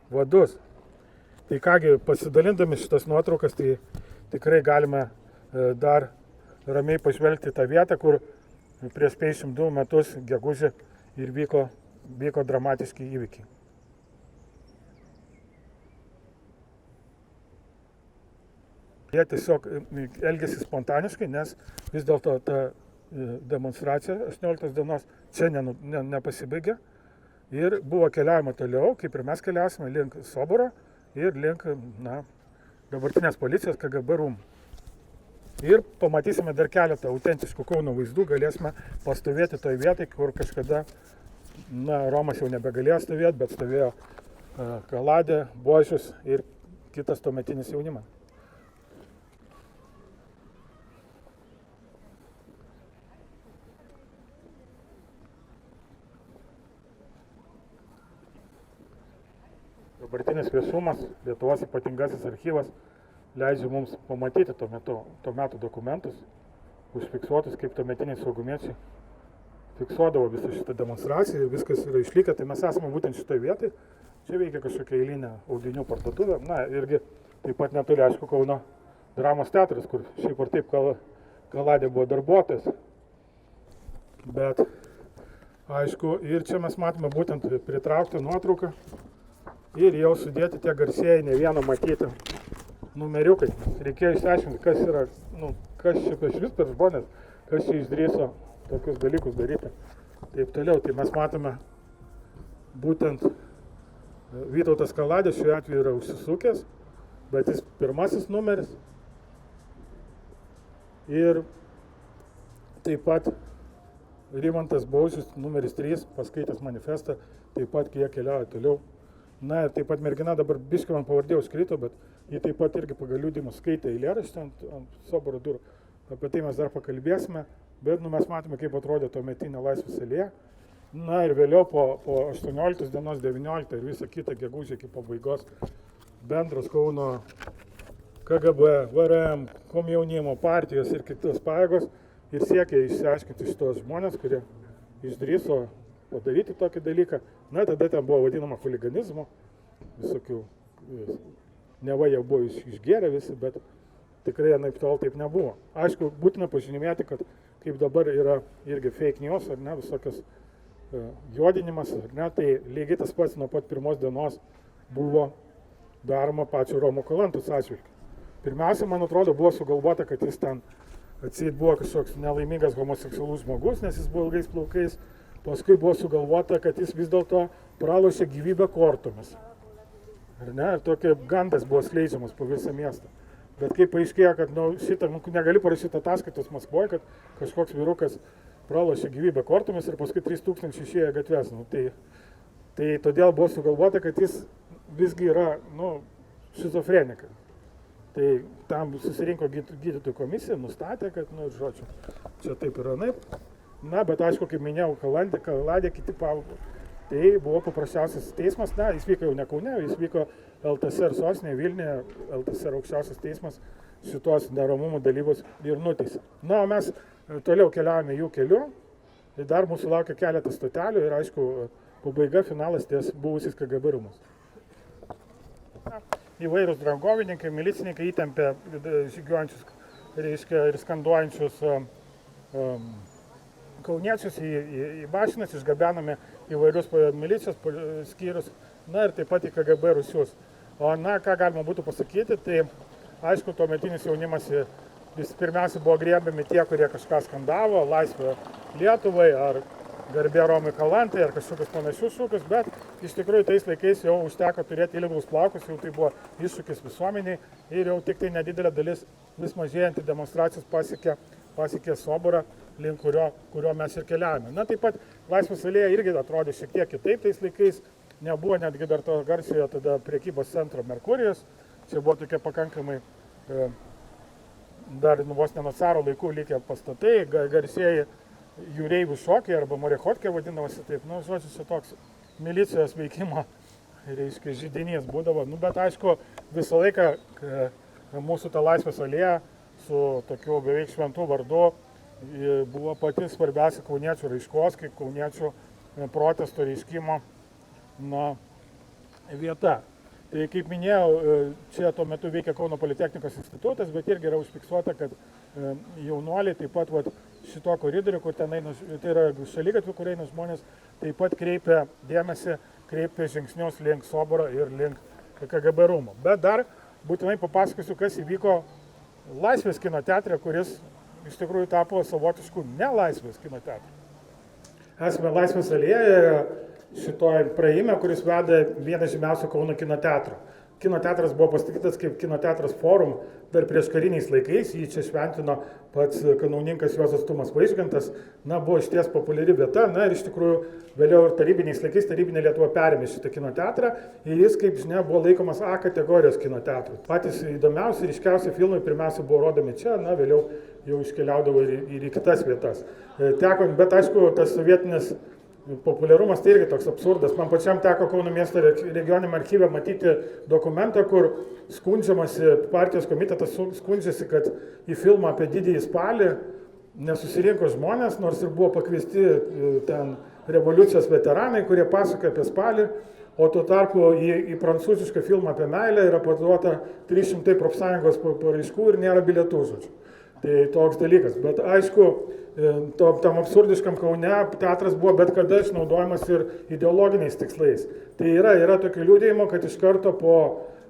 vadus. Tai kągi, pasidalindami šitas nuotraukas, tai tikrai galime dar ramiai pažvelgti tą vietą, kur prieš 52 metus gegužį ir vyko dramatiški įvykiai. Jie tiesiog elgėsi spontaniškai, nes vis dėlto ta demonstracija 18 dienos čia nepasibaigė. Ir buvo keliaujama toliau, kaip ir mes keliausime, link Soboro ir link dabartinės policijos KGB rūmų. Ir pamatysime dar keletą autentiškų Kauno vaizdų, galėsime pastovėti toj vietai, kur kažkada Romas jau nebegalėjo stovėti, bet stovėjo Kaladė, Božius ir kitas tuometinis jaunimas. Dabartinis viešumas, Lietuvos ypatingasis archyvas leidžia mums pamatyti to metų dokumentus, užfiksuotus, kaip tuometiniai saugumiečiai fiksuodavo visą šitą demonstraciją ir viskas yra išlikę. Tai mes esame būtent šitoje vietoje. Čia veikia kažkokia eilinė audinių parduotuvė. Irgi taip pat netoli, aišku, Kauno dramos teatras, kur šiaip ar taip Kaladė buvo darbuotojas. Bet, aišku, ir čia mes matome būtent pritrauktą nuotrauką ir jau sudėti tie garsieji, ne vieną matyti numeriukai. Reikėjo išsiaiškinti, kas yra, kas čia vis per žmonės, kas čia išdrįso tokius dalykus daryti. Taip toliau, tai mes matome būtent Vytautas Kaladė šiuo atveju yra užsisukęs, bet jis pirmasis numeris. Ir taip pat Rimantas Baužius, numeris 3, paskaitęs manifestą, taip pat kai jie keliauja toliau. Ir taip pat mergina dabar biškai man pavardė užkrito, bet ji taip pat irgi pagal liudijimus skaitė eilėraštį ant Soboro durų. Apie tai mes dar pakalbėsime, bet mes matome, kaip atrodė tuometinė Laisvės alėja. Ir vėliau po 18 dienos 19 ir visą kitą gegužę iki pabaigos bendros Kauno KGB, VRM, komjaunimo partijos ir kitos pajėgos ir siekia išsiaiškinti šitos žmonės, kurie išdrįso padaryti tokį dalyką. Tada ten buvo vadinama huliganizmu, visokių, neva jie buvo išgėrę visi, bet tikrai anaip tol taip nebuvo. Aišku, būtina pažymėti, kad kaip dabar yra irgi fake news, ar ne, visokios juodinimas, ar ne, tai lygiai tas pats nuo pat pirmos dienos buvo daroma pačio Romo Kalantos atžvilgiu. Pirmiausia, man atrodo, buvo sugalvota, kad jis ten atseit buvo kažkoks nelaimingas homoseksualus žmogus, nes jis buvo ilgais plaukais. Paskui buvo sugalvota, kad jis vis dėlto pralošė gyvybę kortomis. Ar ne? Ir tokia gandas buvo skleidžiamas po visą miestą. Bet kaip paaiškėjo, kad šitą negali parašyti ataskaitos Maskvoje, kad kažkoks vyrukas pralošė gyvybę kortomis ir paskui 3000 išėjo gatves. Tai todėl buvo sugalvota, kad jis visgi yra šizofrenikas. Tai tam susirinko gydytojų komisija, nustatė, kad, žodžiu, čia taip yra naip. Bet aišku, kaip minėjau, Kaladė, kiti pavardžiai. Tai buvo paprasčiausias teismas, jis vyko jau ne Kaune, jis vyko LTSR sostinėje Vilniuje, LTSR aukščiausias teismas šitos neramumų dalyvus ir nuteisė. O mes toliau keliavome jų keliu, tai dar mūsų laukia keletas stotelių ir aišku, pabaiga, finalas ties buvusiais KGB rūmus. Įvairūs drangovininkai, milicininkai įtempė žygiuojančius, reiškia, ir skanduojančius kauniečius į mašinas, išgabenami įvairius milicijos skyrius, ir taip pat į KGB rūsius. Ką galima būtų pasakyti, tai aišku, tuometinis jaunimas vis pirmiausia buvo griebiami tie, kurie kažką skandavo, laisvė Lietuvai, ar garbė Romui Kalantai, ar kažkokius panašius šūkius, bet iš tikrųjų tais laikais jau užteko turėti ilgus plaukus, jau tai buvo iššūkis visuomeniai ir jau tik tai nedidelė dalis vis mažėjantį demonstracijos pasiekė Soborą, link kurio mes ir keliavome. Taip pat Laisvės alėja irgi atrodė šiek tiek kitaip tais laikais, nebuvo netgi dar to garsiojo tada prekybos centro Merkurijos, čia buvo tokie pakankamai dar vos ne nuo caro laikų likę pastatai, garsieji jūreivių šokiai arba morechotkė vadinavosi taip, žodžiu, čia toks milicijos veikimo, reiškia, židinys būdavo, bet aišku, visą laiką mūsų ta Laisvės alėja su tokiu beveik šventų vardu buvo pati svarbiausia kauniečių raiškos, kaip kauniečių protesto reiškimo vieta. Tai kaip minėjau, čia tuo metu veikia Kauno Politechnikos institutas, bet irgi yra užfiksuota, kad jaunuoliai taip pat šito koridorių, kur ten eina, tai yra šaligatvių, kur eina žmonės, taip pat kreipia dėmesį, kreipia žingsnius link Soboro ir link KGB rūmų. Bet dar būtinai papasakosiu, kas įvyko Laisvės kino teatre, kuris iš tikrųjų tapo savotišku nelaisvės kino teatru. Esame Laisvės alėjoje, šitoj praėjime, kuris veda vieną žymiausių Kauno kino teatrų. Kino teatras buvo pastatytas kaip kino teatras Forum dar prieš kariniais laikais, jį čia šventino pats kanauninkas Juozas Tumas Vaižgantas, buvo išties populiari vieta, ir iš tikrųjų vėliau ir tarybiniais laikais tarybinė Lietuva perėmė šitą kino teatrą ir jis, kaip žinia, buvo laikomas A kategorijos kino teatru. Patys įdomiausi ir ryškiausi filmai pirmiausia buvo rodomi čia, vėliau jau iškeliaudavo ir į kitas vietas. Bet aišku, tas sovietinis populiarumas tai irgi toks absurdas. Man pačiam teko Kauno miesto regioniniam archyve matyti dokumentą, kur skundžiamasi, partijos komitetas skundžiasi, kad į filmą apie didįjį spalį nesusirinko žmonės, nors ir buvo pakviesti ten revoliucijos veteranai, kurie pasakoja apie spalį, o tuo tarpu į prancūzišką filmą apie meilę yra paduota 300 profsąjungos paraiškų ir nėra bilietų, žodžiu. Tai toks dalykas. Bet aišku, tam absurdiškam Kaune teatras buvo bet kada išnaudojamas ir ideologiniais tikslais. Tai yra tokių liudijimų, kad iš karto po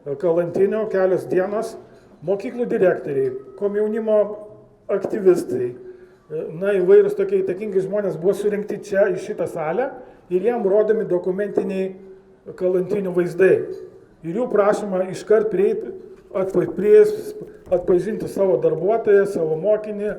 Kalantinių kelios dienos mokyklų direktoriai, komjaunimo aktyvistai, įvairūs tokie įtakingi žmonės buvo surinkti čia į šitą salę ir jiem rodomi dokumentiniai Kalantinių vaizdai. Ir jų prašoma iškart prieiti, atpažinti savo darbuotoją, savo mokinį,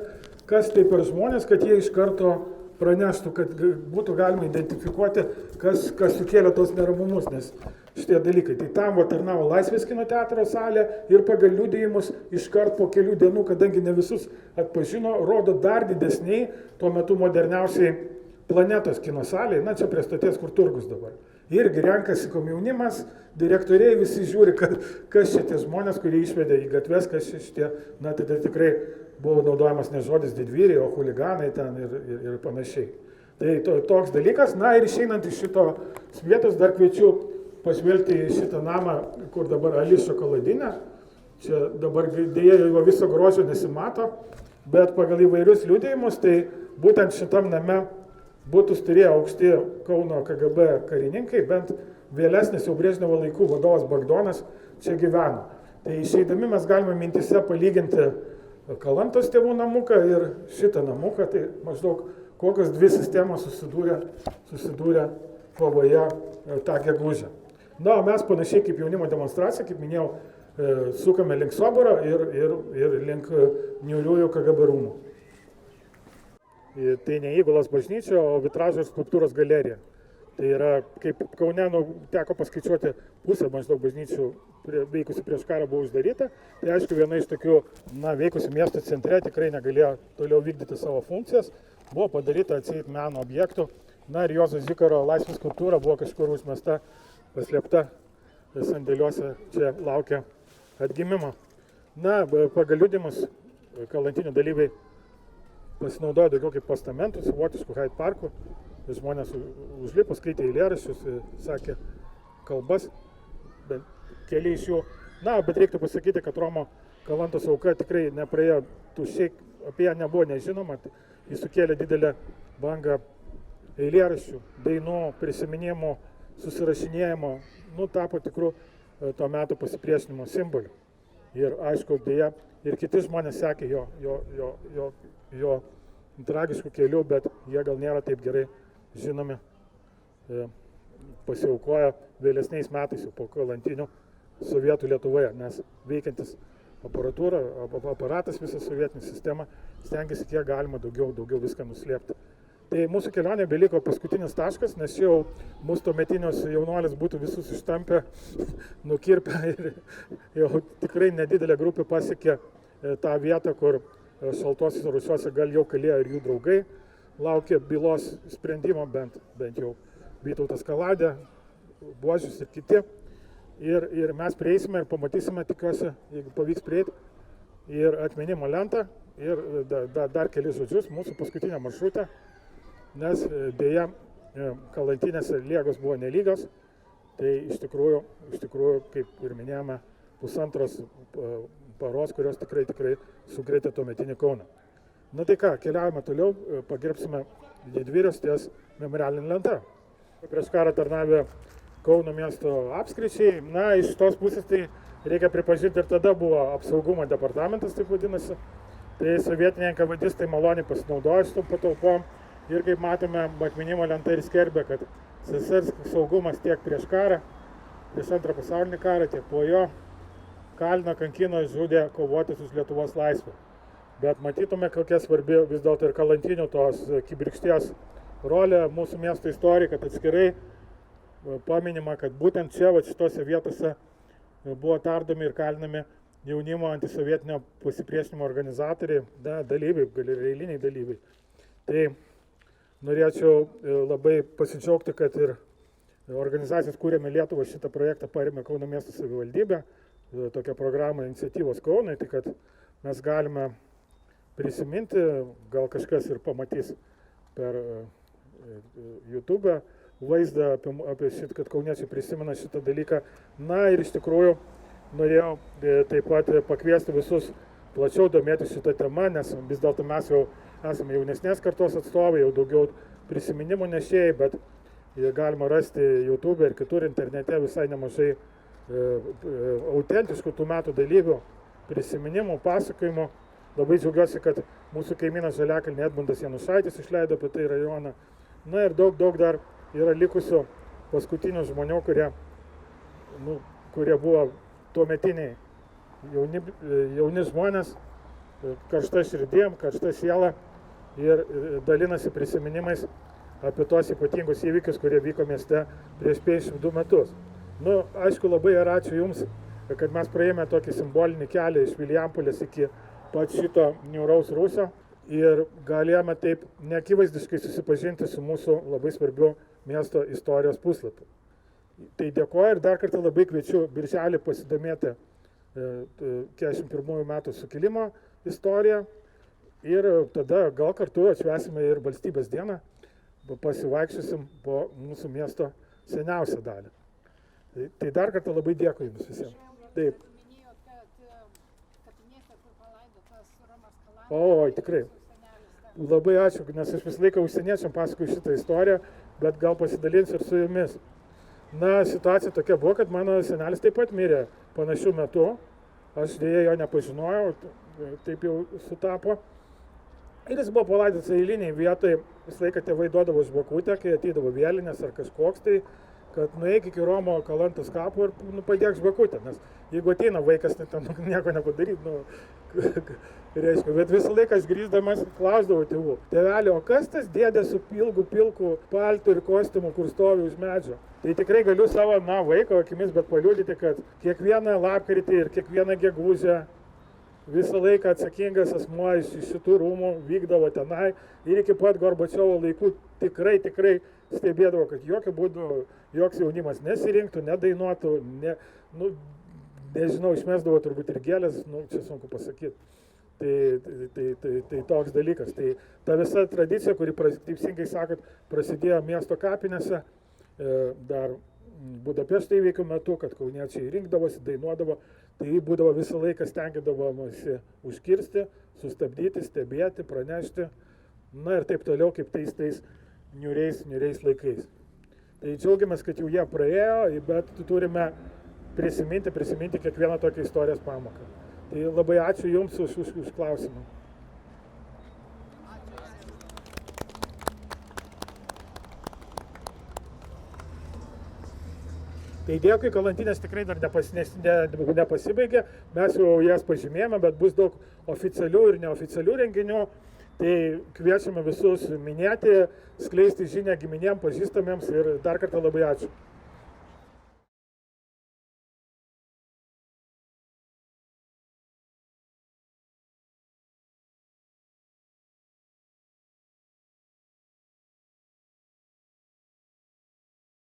kas tai per žmonės, kad jie iš karto praneštų, kad būtų galima identifikuoti, kas sukėlė tos neramumus, nes šitie dalykai. Tai tam tarnavo Laisvės kino teatro salė ir pagal liudijimus iškart po kelių dienų, kadangi ne visus atpažino, rodo dar didesniai, tuo metu moderniausiai Planetos kino salėje, čia prie stoties, kur turgus dabar. Irgi renkasi komjaunimas, direktoriai visi žiūri, kas šitie žmonės, kurie išvedė į gatves, kas šitie, tai tikrai buvo naudojamas ne žodis didvyriai, o huliganai ten ir panašiai. Tai toks dalykas, ir išeinant iš šitos vietos dar kviečiu pažvelgti į šitą namą, kur dabar Alis šokoladinė. Čia dabar dėja jo viso grožio nesimato, bet pagal įvairius liudijimus, tai būtent šitam name būtus turėjo aukšti Kauno KGB karininkai, bent vėlesnis jau Brežnevo laikų vadovas Bagdonas čia gyveno. Tai išeidami mes galime mintise palyginti Kalantos tėvų namuką ir šitą namuką, tai maždaug kokios dvi sistemos susidūrė kovoje tą gegužę. O mes panašiai kaip jaunimo demonstracija, kaip minėjau, sukame link Soboro ir link niūriųjų KGB rūmų. Tai ne Įgulos bažnyčia, o vitražo ir skulptūros galerija. Tai yra, kaip Kaune teko paskaičiuoti, pusę maždaug bažnyčių veikusi prieš karą buvo uždaryta. Tai aišku, viena iš tokių, veikusi miesto centre tikrai negalėjo toliau vykdyti savo funkcijas. Buvo padaryta atseit meno objektų. Ir Juozo Zikaro Laisvės skulptūra buvo kažkur užmesta, paslėpta sandėliuose, čia laukia atgimimo. Pagal liudijimus Kalantinių dalyviai pasinaudojo daugiau kaip postamentų, savotiškų Hyde Parkų. Žmonės užlipo, skaitė eilėraščius, sakė kalbas, bent keli iš jų. Bet reiktų pasakyti, kad Romo Kalantos auka tikrai nepraėjo tuščiai, apie ją nebuvo nežinoma. Jis sukėlė didelę bangą eilėraščių, dainų, prisiminimų, susirašinėjimo, tapo tikrų to meto pasipriešinimo simboliu. Ir aišku, dėja, ir kiti žmonės sekė jo tragiškų kelių, bet jie gal nėra taip gerai žinomi, pasiaukojo vėlesniais metais jau po Kalantinių Sovietų Lietuvoje, nes veikiantis aparatas, visą sovietinį sistemą, stengiasi kiek galima daugiau viską nuslėpti. Tai mūsų kelionė beliko paskutinis taškas, nes jau mūsų tuometinius jaunuolis būtų visus ištampę, nukirpę ir jau tikrai nedidelė grupė pasiekė tą vietą, kur šaltosiuose rūsiuose gal jau kalėjo ir jų draugai, laukė bylos sprendimo, bent jau Vytautas Kaladė, Buožius ir kiti. Ir mes prieisime ir pamatysime, tikiuosi, jeigu pavyks prieiti, ir atminimo lentą, ir dar kelis žodžius mūsų paskutinę maršrutę, nes dėja Kalantinėse jėgos buvo nelygios, tai iš tikrųjų, kaip ir minėjome, pusantros paros, kurios tikrai sukrėtė tuometinį Kauną. Tai ką, keliaujame toliau, pagerbsime didvyrius ties memorialinė lenta. Prieš karą tarnavę Kauno miesto apskričiai, iš tos pusės tai reikia pripažinti, ir tada buvo apsaugumo departamentas, taip vadinasi, Tai sovietiniai NKVDistai maloniai pasinaudojo šitom patalpom ir kaip matome, atminimo lenta ir skelbia, kad SSR saugumas tiek prieš karą, prieš antrą pasaulinį karą, tiek po jo kalino, kankino, žudė kovotis už Lietuvos laisvę. Bet matytume, kokia svarbi vis dėlto ir Kalantinių tos kibirkšties rolė mūsų miesto istorijai, kad atskirai paminima, kad būtent čia, šitose vietose buvo tardomi ir kalinami jaunimo antisovietinio pasipriešinimo organizatoriai, dalyviai, gal ir eiliniai dalyviai. Tai norėčiau labai pasidžiaugti, kad ir organizacijas Kūrėme Lietuvą šitą projektą parėmė Kauno miesto savivaldybė, tokią programą Iniciatyvos Kaunui, tai kad mes galime prisiminti, gal kažkas ir pamatys per YouTube vaizdą apie šitą, kad kauniečiai prisimena šitą dalyką. Na ir iš tikrųjų norėjau taip pat pakviesti visus plačiau domėtis šitą temą, nes vis dėlto mes jau esame jaunesnės kartos atstovai, jau daugiau prisiminimų nešėjai, bet galima rasti YouTube ir kitur internete visai nemažai autentiškų tų metų dalyvių, prisiminimų, pasakojimų. Labai džiaugiuosi, kad mūsų kaimynas Žaliakalnį Edmundas Janušaitis išleido apie tai rajoną. Na ir daug dar yra likusių paskutinių žmonių, kurie buvo tuometiniai jauni žmonės, karšta širdiem, karšta siela ir dalinasi prisiminimais apie tos ypatingus įvykius, kurie vyko mieste prieš 52 metus. Aišku, labai ačiū Jums, kad mes praėjome tokį simbolinį kelią iš Vilijampolės iki pat šito niūraus Rūsio ir galėjome taip neakivaizdiškai susipažinti su mūsų labai svarbiu miesto istorijos puslapiu. Tai dėkoju ir dar kartą labai kviečiu birželį pasidomėti 41 metų sukilimo istoriją ir tada gal kartu atšvęsime ir valstybės dieną, pasivaikščiosim po mūsų miesto seniausią dalį. Tai dar kartą labai dėkui Jums visiems. Taip. O, tikrai. Labai ačiū, nes aš visą laiką užsieniečiam pasakoju šitą istoriją, bet gal pasidalinsiu ir su Jumis. Na, situacija tokia buvo, kad mano senelis taip pat mirė panašių metų. Aš dėja jo nepažinojau, taip jau sutapo. Ir jis buvo palaidotas eiliniai vietoj, visą laiką tėvai duodavo žvakutę, kai ateidavo vėlinės ar kažkoks tai, kad nueik iki Romo Kalantos kapo ir padėk žvakutę, nes jeigu ateina vaikas, tai ten nieko nepadaryt, reiškia, bet visą laiką aš grįždamas klausdavau tėvų, tėvelį, o kas tas dėdė su pilku paltu ir kostiumu, kur stovi už medžio? Tai tikrai galiu savo, vaiko akimis, bet paliudyti, kad kiekvieną lapkritį ir kiekvieną gegužę visą laiką atsakingas asmuo iš šitų rūmų vykdavo tenai ir iki pat Gorbačiovo laikų tikrai stebėdavo, kad jokių būdų joks jaunimas nesirinktų, nedainuotų, nežinau, išmesdavo turbūt ir gėlės, čia sunku pasakyti. Tai toks dalykas. Tai ta visa tradicija, kuri, teisingai sakot, prasidėjo miesto kapinėse, dar Budapešto įvykių metu, kad kauniečiai rinkdavosi, dainuodavo, tai būdavo visą laiką stengiadavosi užkirsti, sustabdyti, stebėti, pranešti, ir taip toliau, kaip tais niūriais laikais. Tai džiaugiamės, kad jau jie praėjo, bet turime prisiminti kiekvieną tokią istorijos pamoką. Tai labai ačiū Jums už klausimą. Tai dėkui, Kalantinės tikrai dar nepasibaigė, mes jau jas pažymėjome, bet bus daug oficialių ir neoficialių renginių. Tai kviečiame visus minėti, skleisti žinią giminėm, pažįstamiems ir dar kartą labai ačiū.